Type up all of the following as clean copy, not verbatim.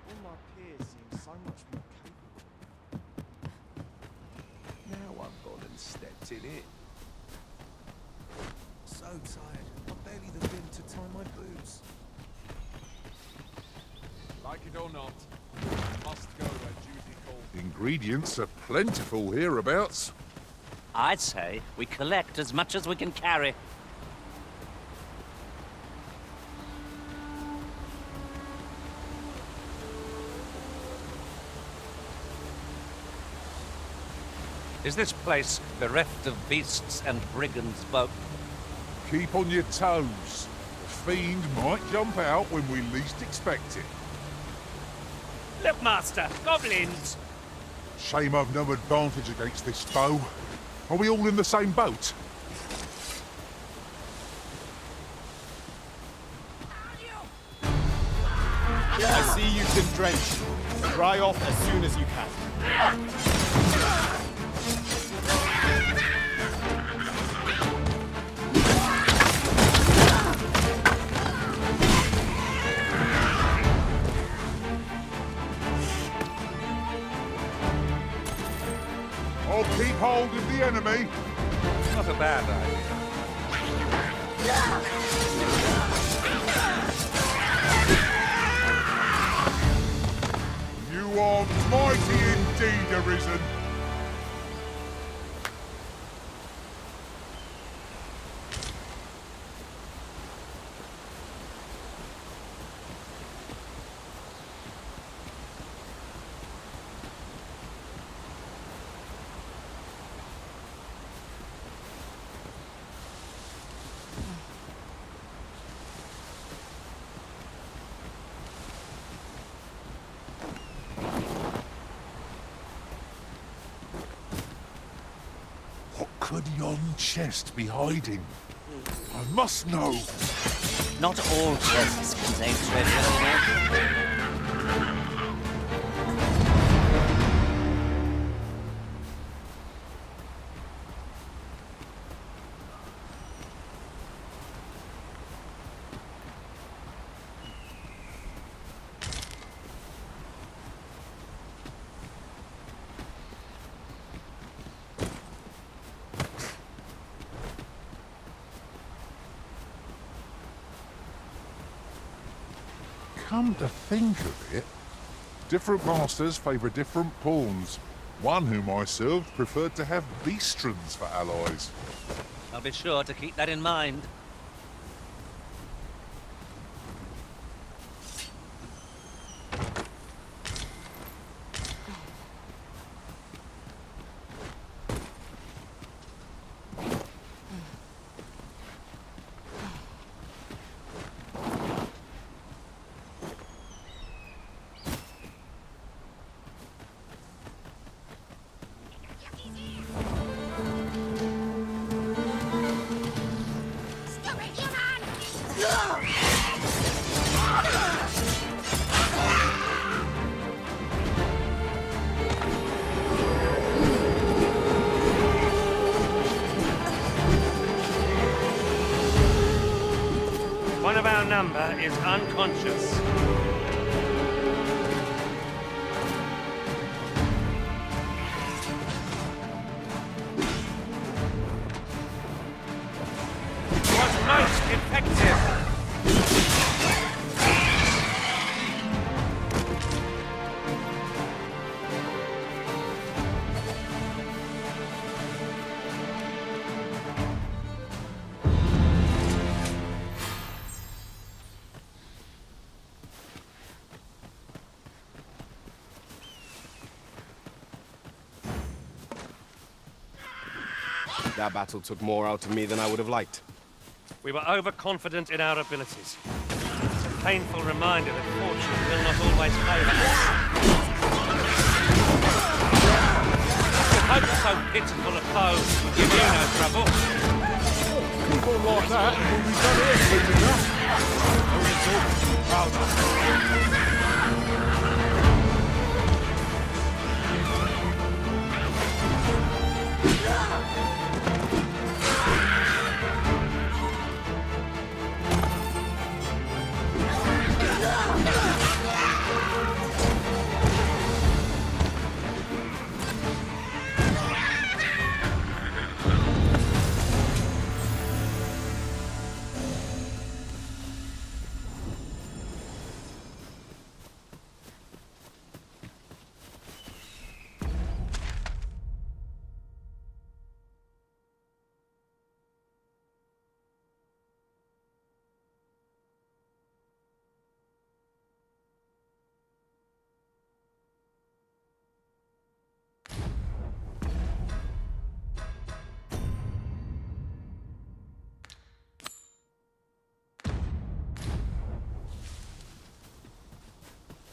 All my peers seem so much more capable. Now I've gone and stepped in it. So tired, I barely the vim to tie my boots. Like it or not, must go where duty calls. Ingredients are plentiful hereabouts. I'd say we collect as much as we can carry. Is this place bereft of beasts and brigands both? Keep on your toes. The fiend might jump out when we least expect it. Look, Master, goblins! Shame I've no advantage against this foe. Are we all in the same boat? I see you've been drenched. Dry off as soon as you can. I'll keep hold of the enemy. Not a bad idea. You are mighty indeed, Arisen. What could yon chest be hiding? I must know. Not all chests contain treasure, you know. Come to think of it, different masters favour different pawns. One whom I served preferred to have beastrons for allies. I'll be sure to keep that in mind. One of our number is unconscious. Was most effective. That battle took more out of me than I would have liked. We were overconfident in our abilities. It's a painful reminder that fortune will not always favour us. We hope so pitiful a foe will give you no trouble. People like that will be done here soon enough. Well done.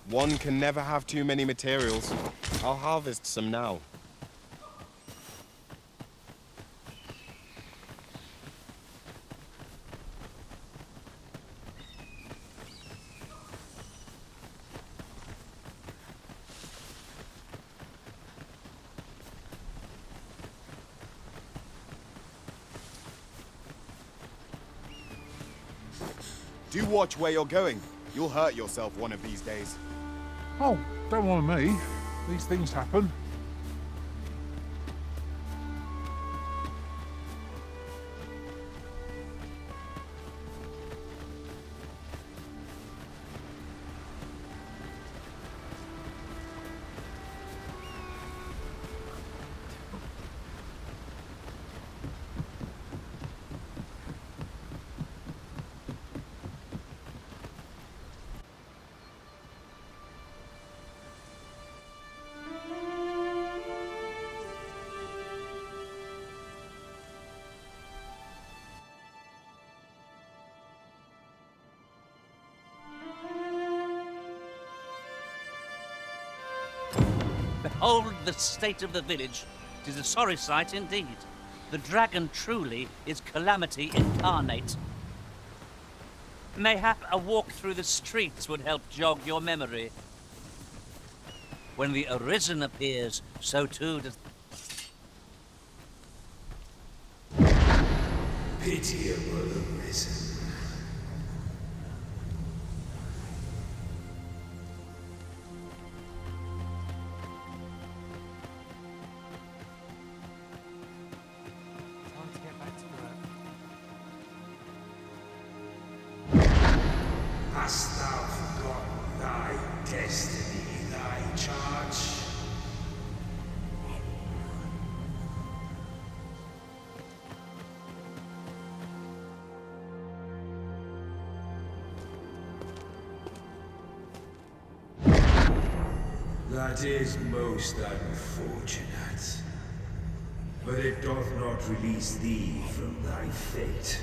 One can never have too many materials. I'll harvest some now. Do watch where you're going. You'll hurt yourself one of these days. Oh, don't worry me. These things happen. Behold the state of the village. 'Tis a sorry sight indeed. The dragon truly is calamity incarnate. Mayhap a walk through the streets would help jog your memory. When the Arisen appears, so too does... Pitiable Arisen. Time to get back to work. Hast thou forgotten thy destiny, thy charge? That is most unfortunate. But it doth not release thee from thy fate.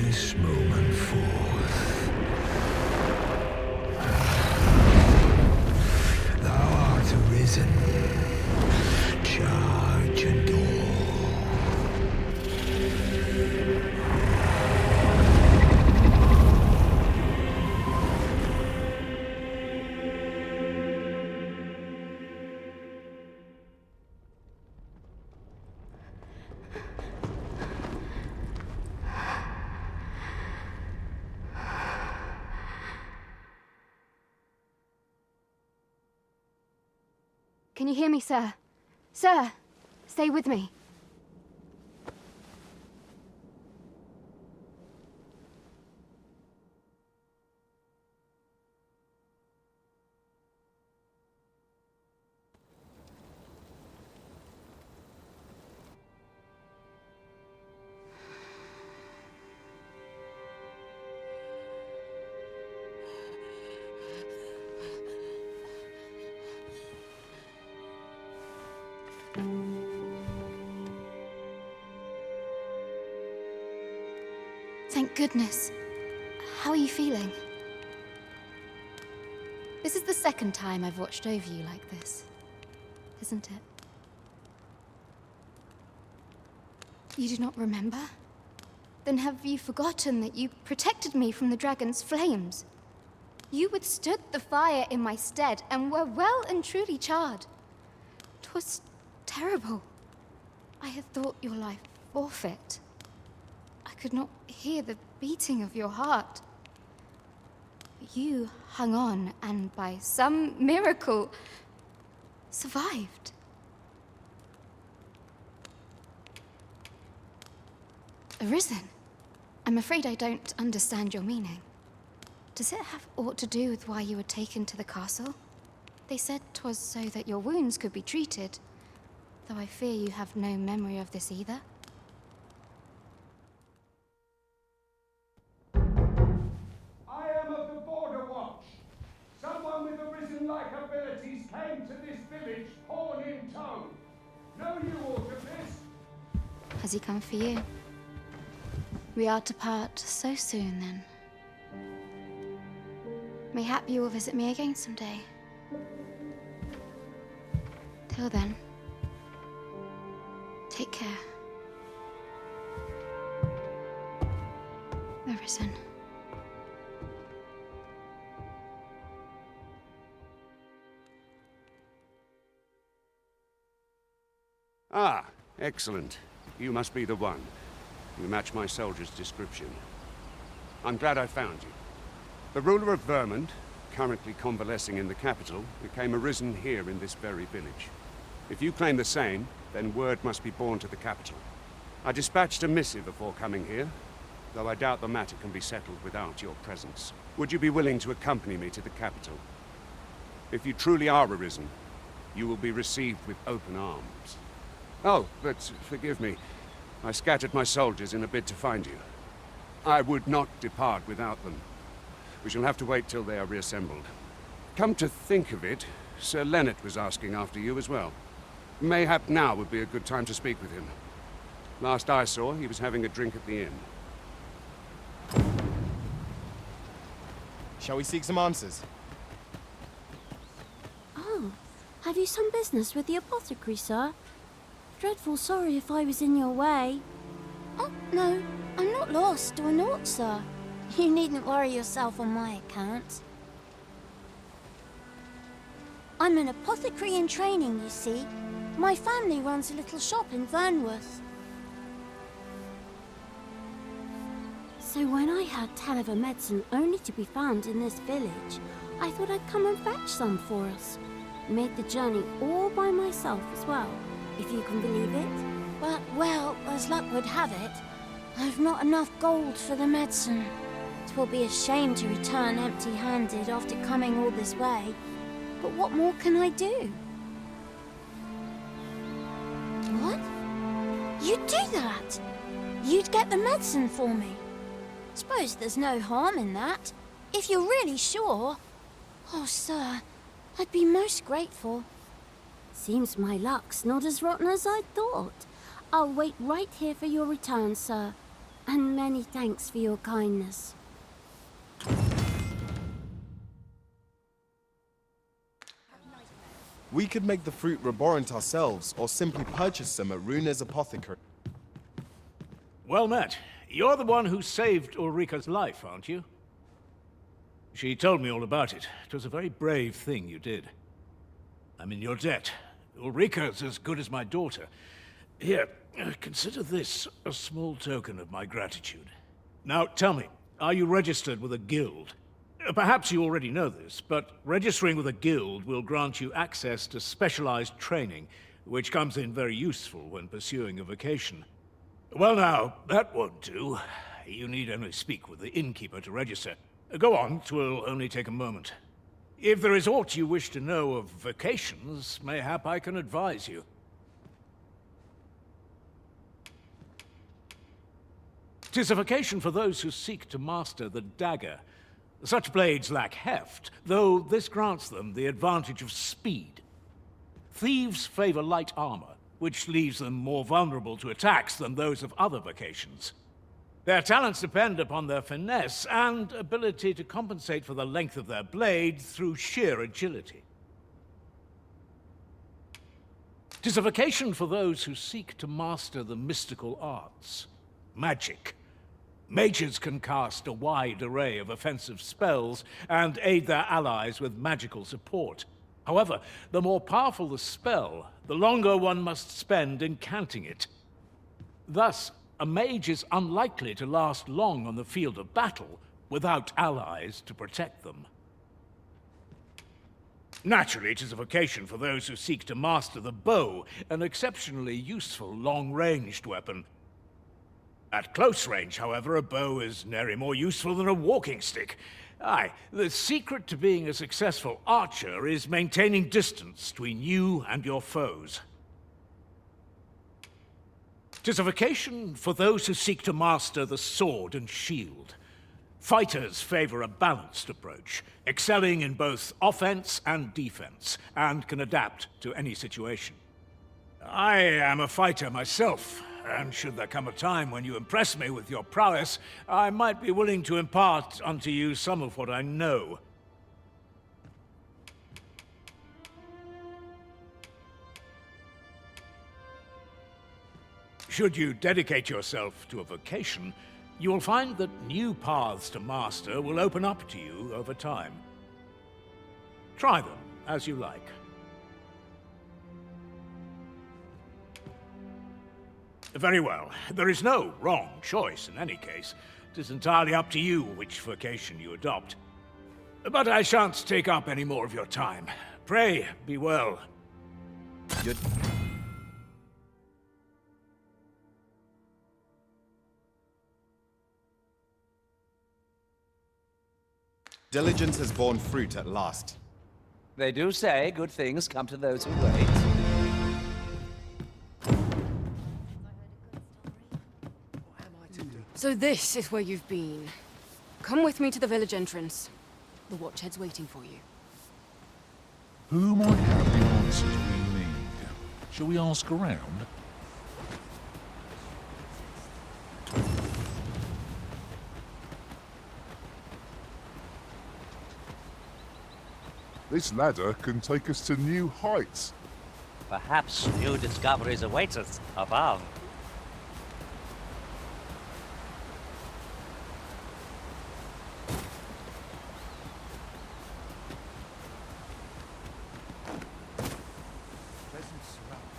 this moment forth. Thou art arisen. Charge and all. Can you hear me, sir? Sir, stay with me. Thank goodness. How are you feeling? This is the second time I've watched over you like this, isn't it? You do not remember? Then have you forgotten that you protected me from the dragon's flames? You withstood the fire in my stead and were well and truly charred. 'Twas terrible. I had thought your life forfeit. I could not hear the beating of your heart. You hung on and by some miracle survived. Arisen? I'm afraid I don't understand your meaning. Does it have aught to do with why you were taken to the castle? They said 'twas so that your wounds could be treated, though I fear you have no memory of this either. I am of the Border Watch. Someone with Arisen-like abilities came to this village, horn in tow. Know you aught of this? Has he come for you? We are to part so soon, then. Mayhap you will visit me again someday. Till then, take care. Arisen. Ah, excellent. You must be the one. You match my soldier's description. I'm glad I found you. The ruler of Vermont, currently convalescing in the capital, became arisen here in this very village. If you claim the same, then word must be borne to the capital. I dispatched a missive before coming here, though I doubt the matter can be settled without your presence. Would you be willing to accompany me to the capital? If you truly are arisen, you will be received with open arms. Oh, but forgive me. I scattered my soldiers in a bid to find you. I would not depart without them. We shall have to wait till they are reassembled. Come to think of it, Sir Leonard was asking after you as well. Mayhap now would be a good time to speak with him. Last I saw, he was having a drink at the inn. Shall we seek some answers? Oh, have you some business with the apothecary, sir? Dreadful sorry if I was in your way. Oh, no, I'm not lost or naught, sir. You needn't worry yourself on my account. I'm an apothecary in training, you see. My family runs a little shop in Vernworth. So when I heard tell of a medicine only to be found in this village, I thought I'd come and fetch some for us. Made the journey all by myself as well, if you can believe it. But, well, as luck would have it, I've not enough gold for the medicine. 'Twill be a shame to return empty-handed after coming all this way. But what more can I do? What? You'd do that? You'd get the medicine for me? Suppose there's no harm in that, if you're really sure. Oh, sir, I'd be most grateful. Seems my luck's not as rotten as I thought. I'll wait right here for your return, sir. And many thanks for your kindness. We could make the fruit reborant ourselves, or simply purchase them at Runa's apothecary. Well met. You're the one who saved Ulrika's life, aren't you? She told me all about it. It was a very brave thing you did. I'm in your debt. Ulrika's as good as my daughter. Here, consider this a small token of my gratitude. Now, tell me, are you registered with a guild? Perhaps you already know this, but registering with a guild will grant you access to specialized training, which comes in very useful when pursuing a vocation. Well now, that won't do. You need only speak with the innkeeper to register. Go on, 'twill only take a moment. If there is aught you wish to know of vocations, mayhap I can advise you. 'Tis a vocation for those who seek to master the dagger. Such blades lack heft, though this grants them the advantage of speed. Thieves favor light armor, which leaves them more vulnerable to attacks than those of other vocations. Their talents depend upon their finesse and ability to compensate for the length of their blade through sheer agility. 'Tis a vocation for those who seek to master the mystical arts. Magic. Mages can cast a wide array of offensive spells and aid their allies with magical support. However, the more powerful the spell, the longer one must spend incanting it. Thus, a mage is unlikely to last long on the field of battle without allies to protect them. Naturally, it is a vocation for those who seek to master the bow, an exceptionally useful long-ranged weapon. At close range, however, a bow is nary more useful than a walking stick. Aye, the secret to being a successful archer is maintaining distance between you and your foes. 'Tis a vocation for those who seek to master the sword and shield. Fighters favor a balanced approach, excelling in both offense and defense, and can adapt to any situation. I am a fighter myself, and should there come a time when you impress me with your prowess, I might be willing to impart unto you some of what I know. Should you dedicate yourself to a vocation, you will find that new paths to master will open up to you over time. Try them as you like. Very well. There is no wrong choice in any case. It is entirely up to you which vocation you adopt. But I shan't take up any more of your time. Pray, be well. Diligence has borne fruit at last. They do say good things come to those who wait. So this is where you've been. Come with me to the village entrance. The Watchhead's waiting for you. Who might have the answers we need? Shall we ask around? This ladder can take us to new heights. Perhaps new discoveries await us above.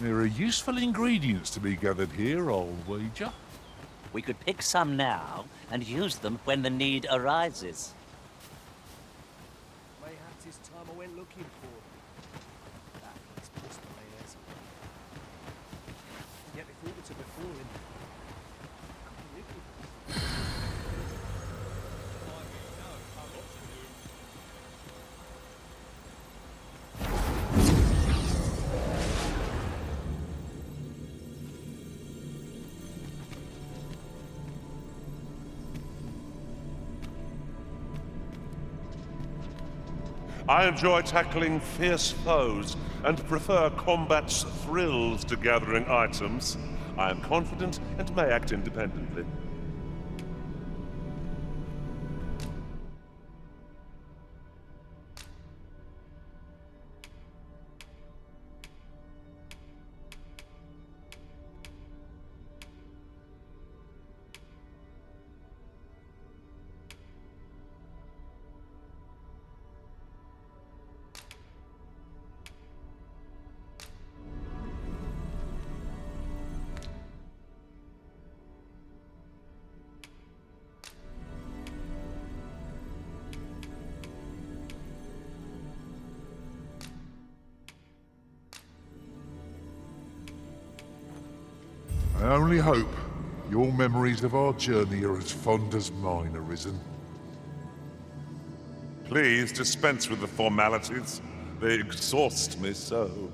There are useful ingredients to be gathered here, I'll wager. We could pick some now and use them when the need arises. Mayhaps it's time I went looking for. Let's push the layers. Yet if we were to befall him, I enjoy tackling fierce foes and prefer combat's thrills to gathering items. I am confident and may act independently. only hope your memories of our journey are as fond as mine, Arisen. Please dispense with the formalities. They exhaust me so.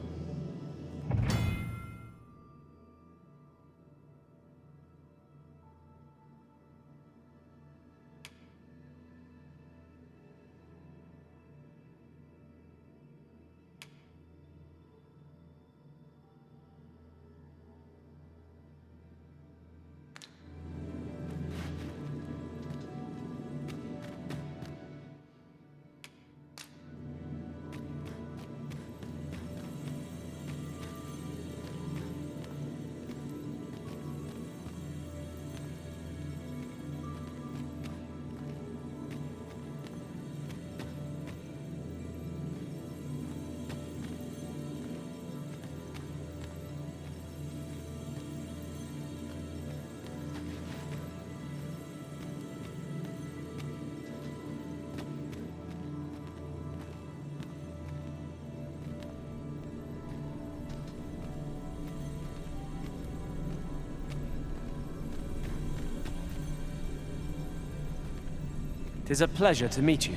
Tis a pleasure to meet you.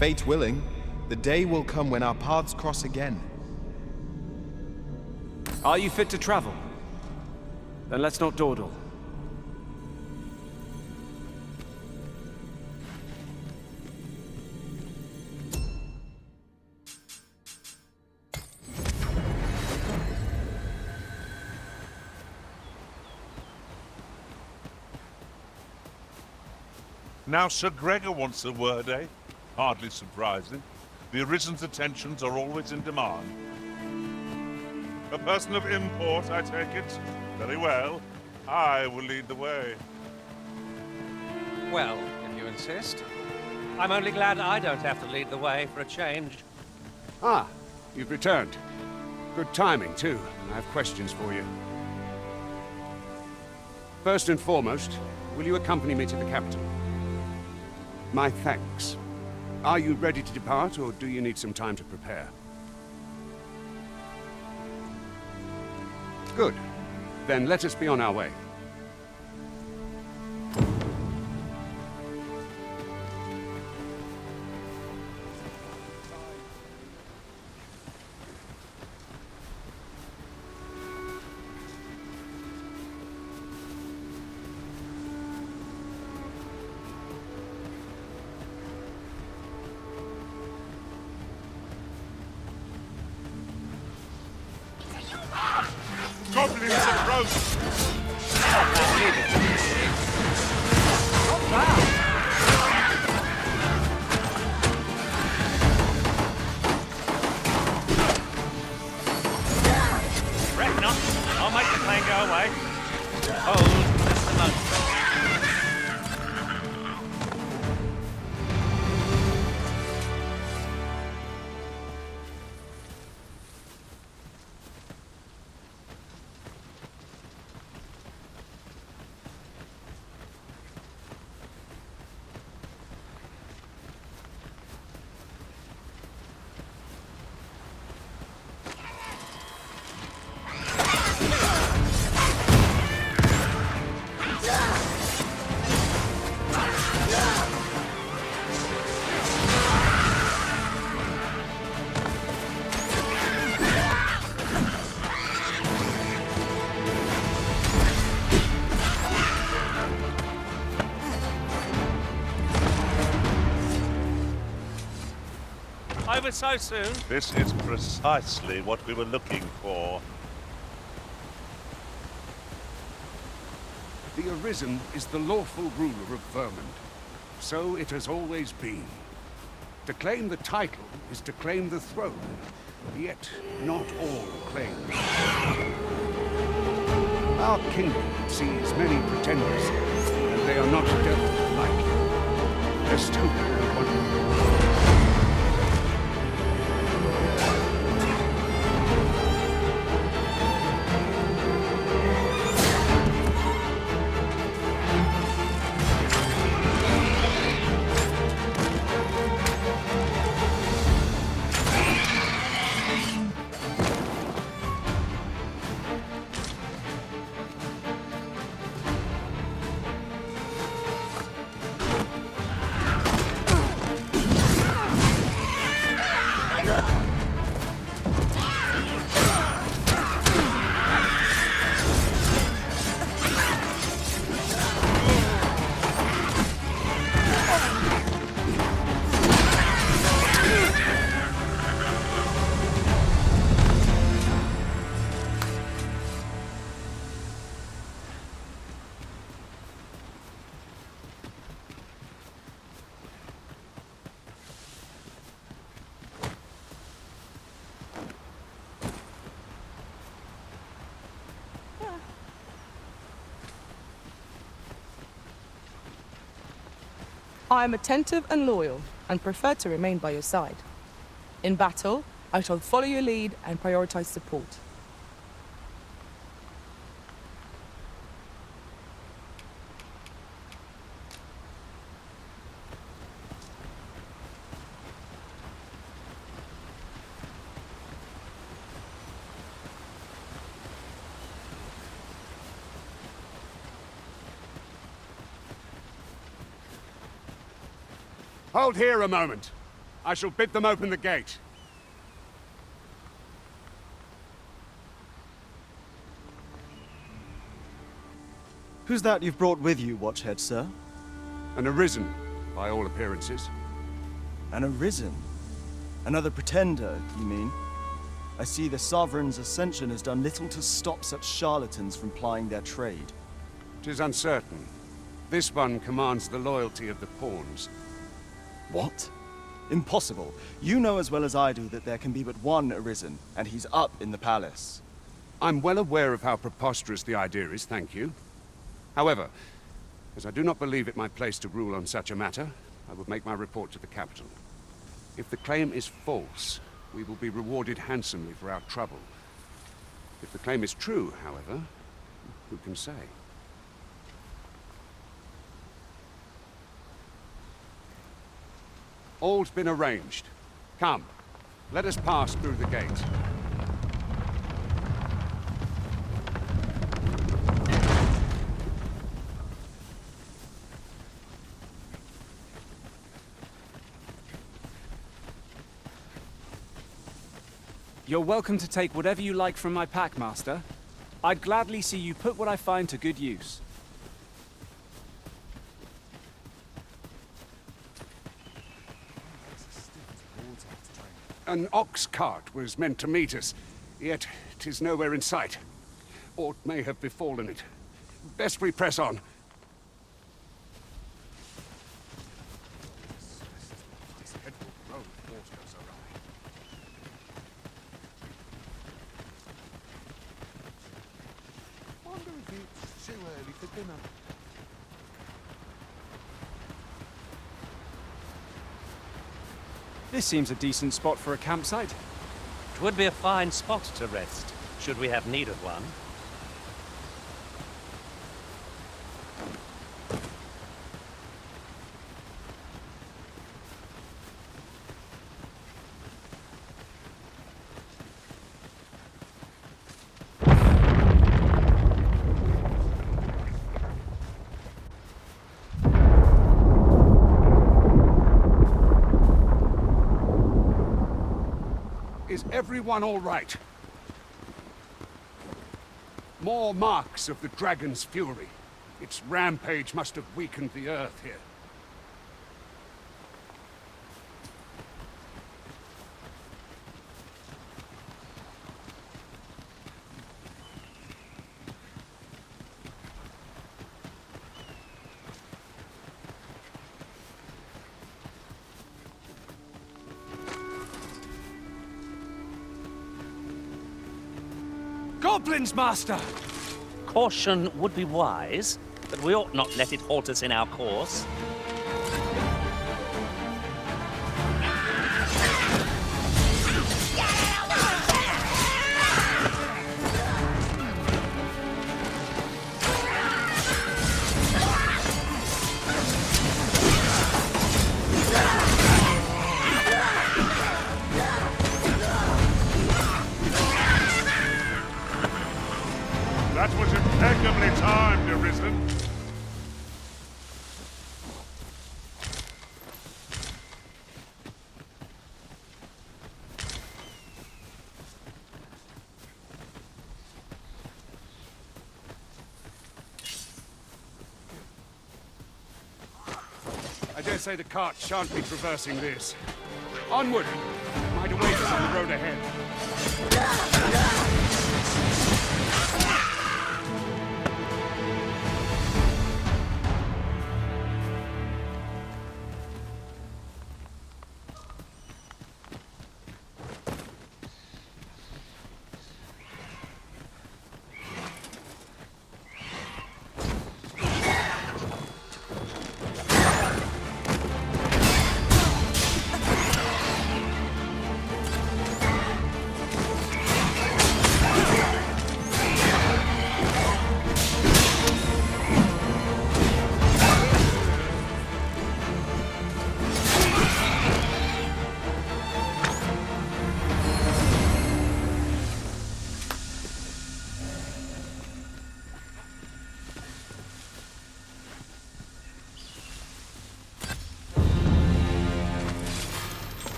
Fate willing, the day will come when our paths cross again. Are you fit to travel? Then let's not dawdle. Now Sir Gregor wants a word, eh? Hardly surprising. The Arisen's attentions are always in demand. A person of import, I take it? Very well. I will lead the way. Well, if you insist. I'm only glad I don't have to lead the way for a change. Ah, you've returned. Good timing, too. I have questions for you. First and foremost, will you accompany me to the capital? My thanks. Are you ready to depart, or do you need some time to prepare? Good. Then let us be on our way. Goblins approach! Fret not. I'll make the pain go away. Hold just a moment. Over so soon? This is precisely what we were looking for. The Arisen is the lawful ruler of Vermund. So it has always been. To claim the title is to claim the throne, yet not all claim. Our kingdom sees many pretenders, and they are not dealt with lightly. Let's hope that one. I am attentive and loyal, and prefer to remain by your side. In battle, I shall follow your lead and prioritize support. Hold here a moment. I shall bid them open the gate. Who's that you've brought with you, Watchhead, sir? An arisen, by all appearances. An arisen? Another pretender, you mean? I see the Sovereign's ascension has done little to stop such charlatans from plying their trade. 'Tis uncertain. This one commands the loyalty of the pawns. What? Impossible. You know as well as I do that there can be but one arisen, and he's up in the palace. I'm well aware of how preposterous the idea is, thank you. However, as I do not believe it my place to rule on such a matter, I will make my report to the capital. If the claim is false, we will be rewarded handsomely for our trouble. If the claim is true, however, who can say? All's been arranged. Come, let us pass through the gate. You're welcome to take whatever you like from my pack, Master. I'd gladly see you put what I find to good use. An ox cart was meant to meet us, yet 'tis nowhere in sight. Aught may have befallen it. Best we press on. Wonder if it's too early for dinner. This seems a decent spot for a campsite. It would be a fine spot to rest, should we have need of one. Is everyone all right? More marks of the dragon's fury. Its rampage must have weakened the earth here. Goblins, Master! Caution would be wise, but we ought not let it halt us in our course. That was impeccably timed, Arisen. I dare say the cart shan't be traversing this. Onward! Might await us on the road ahead.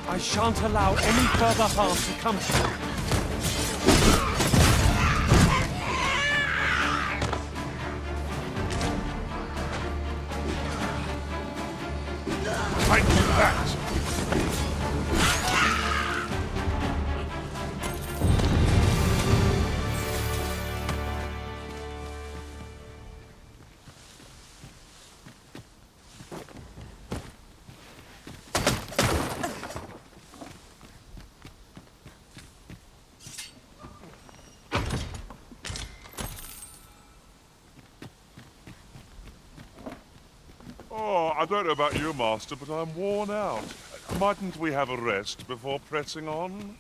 I shan't allow any further harm to come to you. Take that! Oh, I don't know about you, Master, but I'm worn out. Mightn't we have a rest before pressing on?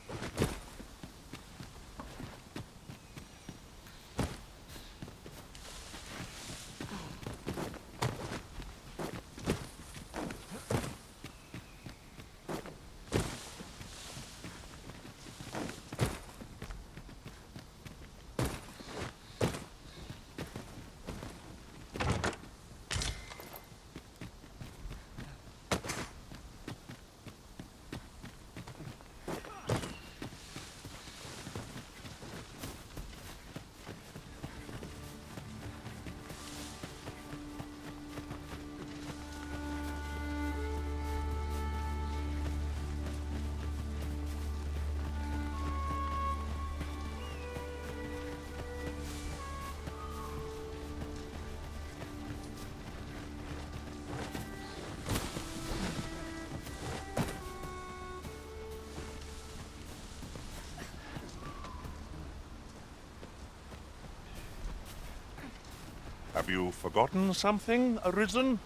Have you forgotten something, Arisen?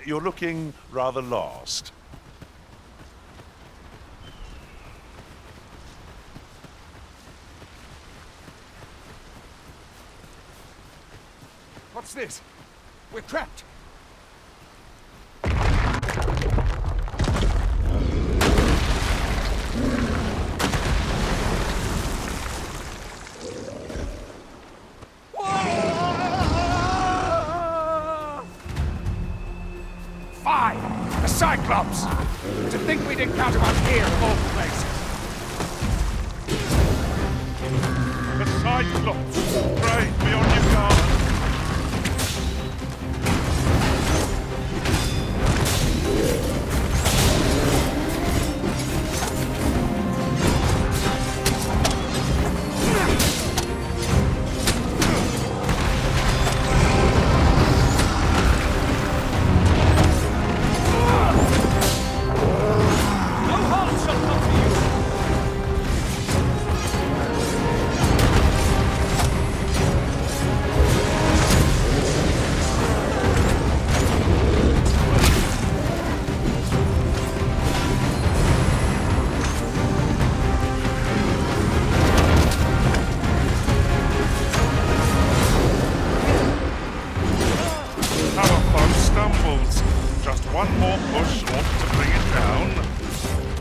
You're looking rather lost. What's this? We're trapped! Fire! The Cyclops! right, Lord. Pray, be on your guard. Just one more push ought to bring it down.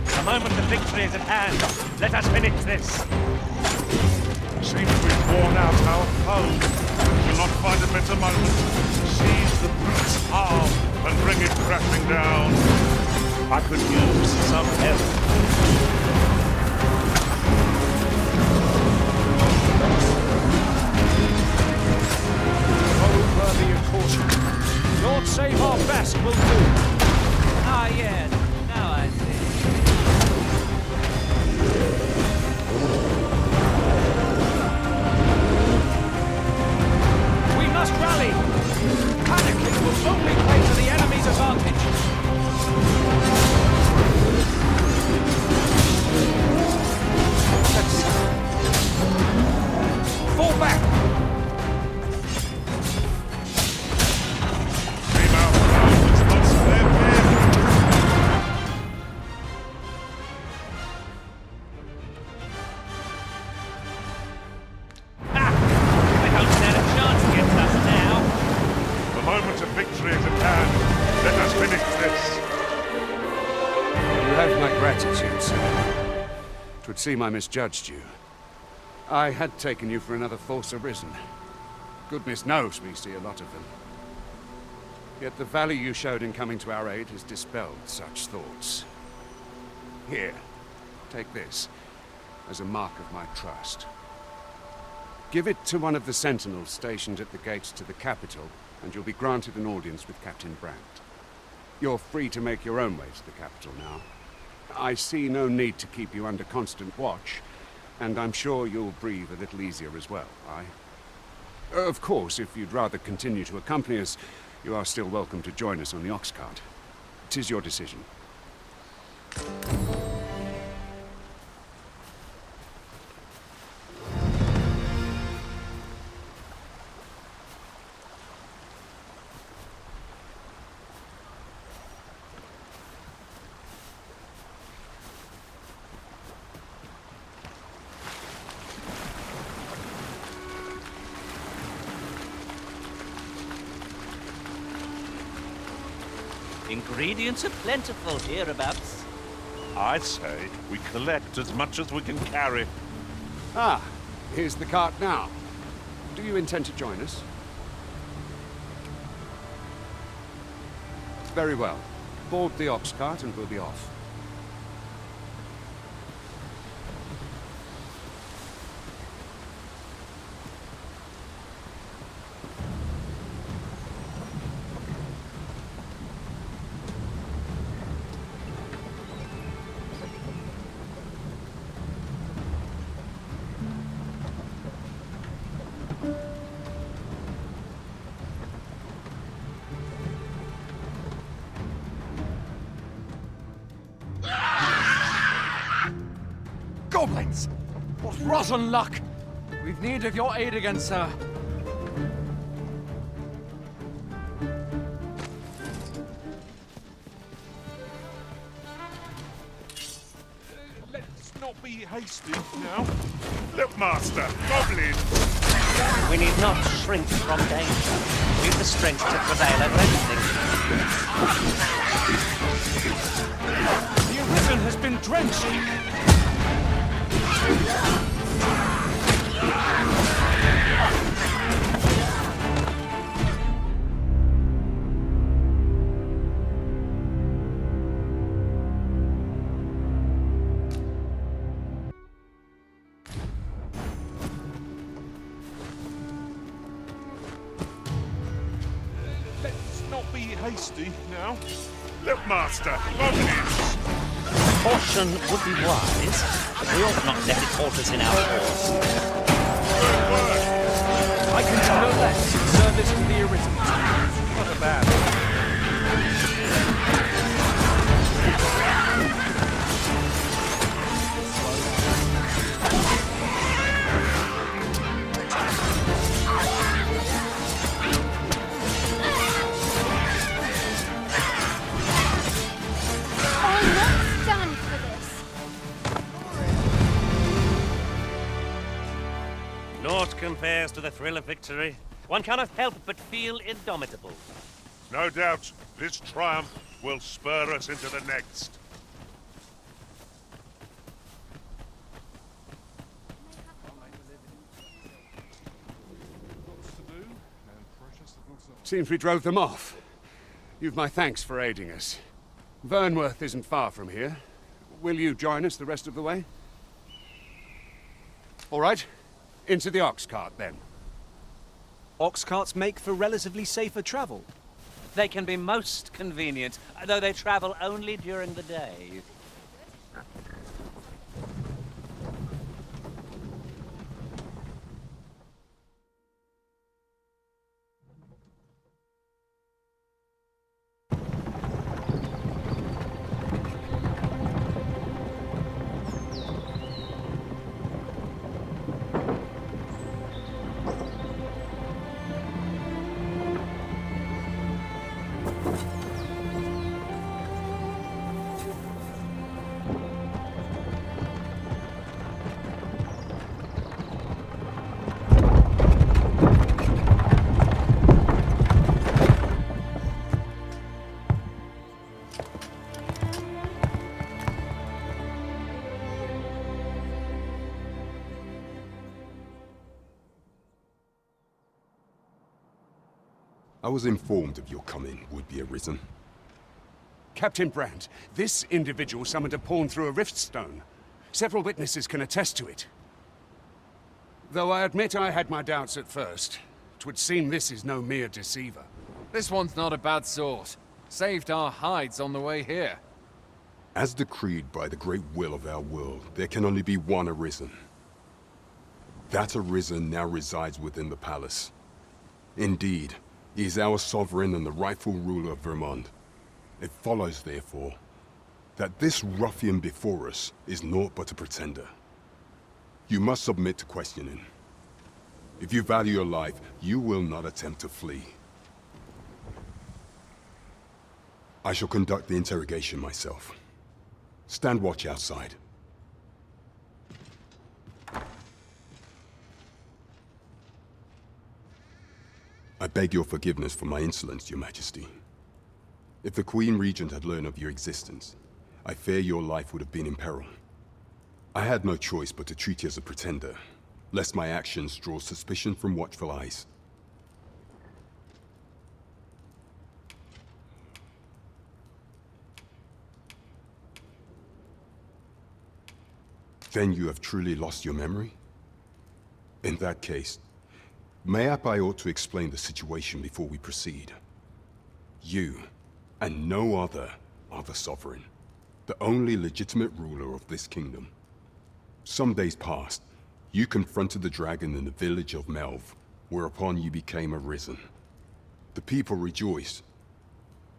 The moment of victory is at hand. Let us finish this. Seems we've worn out our foe. We'll not find a better moment. Seize the brute's arm and bring it crashing down. I could use some help. Worthy of caution. Lord save our best will do. Ah, yes. Now I see. We must rally. Panicking will only play to the enemy's advantage. Fall back. Twould seem I misjudged you. I had taken you for another Force Arisen. Goodness knows we see a lot of them. Yet the value you showed in coming to our aid has dispelled such thoughts. Here, take this, as a mark of my trust. Give it to one of the sentinels stationed at the gates to the capital, and you'll be granted an audience with Captain Brandt. You're free to make your own way to the capital now. I see no need to keep you under constant watch, and I'm sure you'll breathe a little easier as well, aye? Of course, if you'd rather continue to accompany us, you are still welcome to join us on the ox cart. 'Tis your decision. Ingredients are plentiful hereabouts. I say we collect as much as we can carry. Ah, here's the cart now. Do you intend to join us? Very well. Board the ox cart and we'll be off. Goblins! What rotten luck! We've need of your aid again, sir. Let's not be hasty now. Look, Master, goblins! We need not shrink from danger. We've the strength to prevail over anything. The Arisen has been drenched! hasty now. Look, Master, what is? Caution would be wise, but we ought not let it halt us in our course. I can do no less in service to the Arisen. Not a bad. Naught compares to the thrill of victory. One cannot help but feel indomitable. No doubt, this triumph will spur us into the next. Seems we drove them off. You've my thanks for aiding us. Vernworth isn't far from here. Will you join us the rest of the way? All right. Into the ox cart, then. Ox carts make for relatively safer travel. They can be most convenient, though they travel only during the day. I was informed of your coming, would-be Arisen. Captain Brandt, this individual summoned a pawn through a rift stone. Several witnesses can attest to it. Though I admit I had my doubts at first. 'Twould seem this is no mere deceiver. This one's not a bad sort. Saved our hides on the way here. As decreed by the great will of our world, there can only be one Arisen. That Arisen now resides within the palace. Indeed, he is our sovereign and the rightful ruler of Vermont. It follows, therefore, that this ruffian before us is naught but a pretender. You must submit to questioning. If you value your life, you will not attempt to flee. I shall conduct the interrogation myself. Stand watch outside. I beg your forgiveness for my insolence, Your Majesty. If the Queen Regent had learned of your existence, I fear your life would have been in peril. I had no choice but to treat you as a pretender, lest my actions draw suspicion from watchful eyes. Then you have truly lost your memory? In that case, mayhap I ought to explain the situation before we proceed. You, and no other, are the Sovereign, the only legitimate ruler of this kingdom. Some days past, you confronted the dragon in the village of Melv, whereupon you became Arisen. The people rejoiced,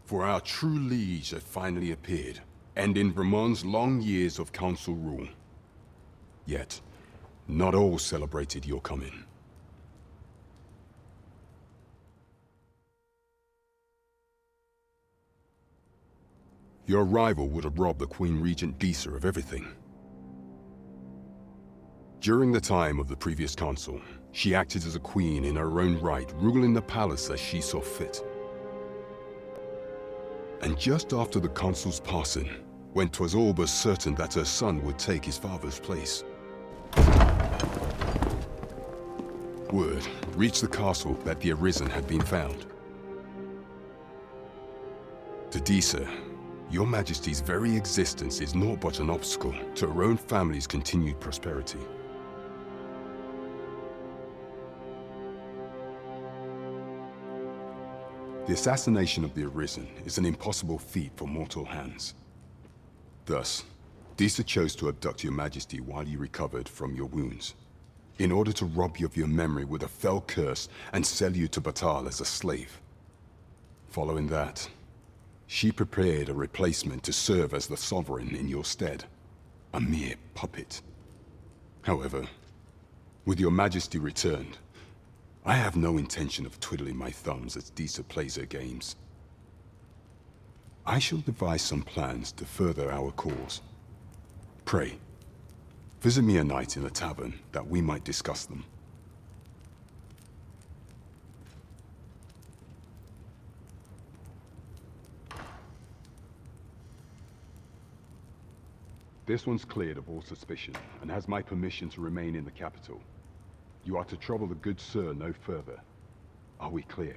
for our true liege had finally appeared, ending Vermont's long years of council rule. Yet, not all celebrated your coming. Your arrival would have robbed the Queen Regent Disa of everything. During the time of the previous council, she acted as a queen in her own right, ruling the palace as she saw fit. And just after the council's passing, when 'twas all but certain that her son would take his father's place, word reached the castle that the Arisen had been found. To Disa, Your Majesty's very existence is naught but an obstacle to her own family's continued prosperity. The assassination of the Arisen is an impossible feat for mortal hands. Thus, Disa chose to abduct your majesty while you recovered from your wounds, in order to rob you of your memory with a fell curse and sell you to Batal as a slave. Following that, she prepared a replacement to serve as the Sovereign in your stead, a mere puppet. However, with your majesty returned, I have no intention of twiddling my thumbs as Disa plays her games. I shall devise some plans to further our cause. Pray, visit me a night in the tavern that we might discuss them. This one's cleared of all suspicion and has my permission to remain in the capital. You are to trouble the good sir no further. Are we clear?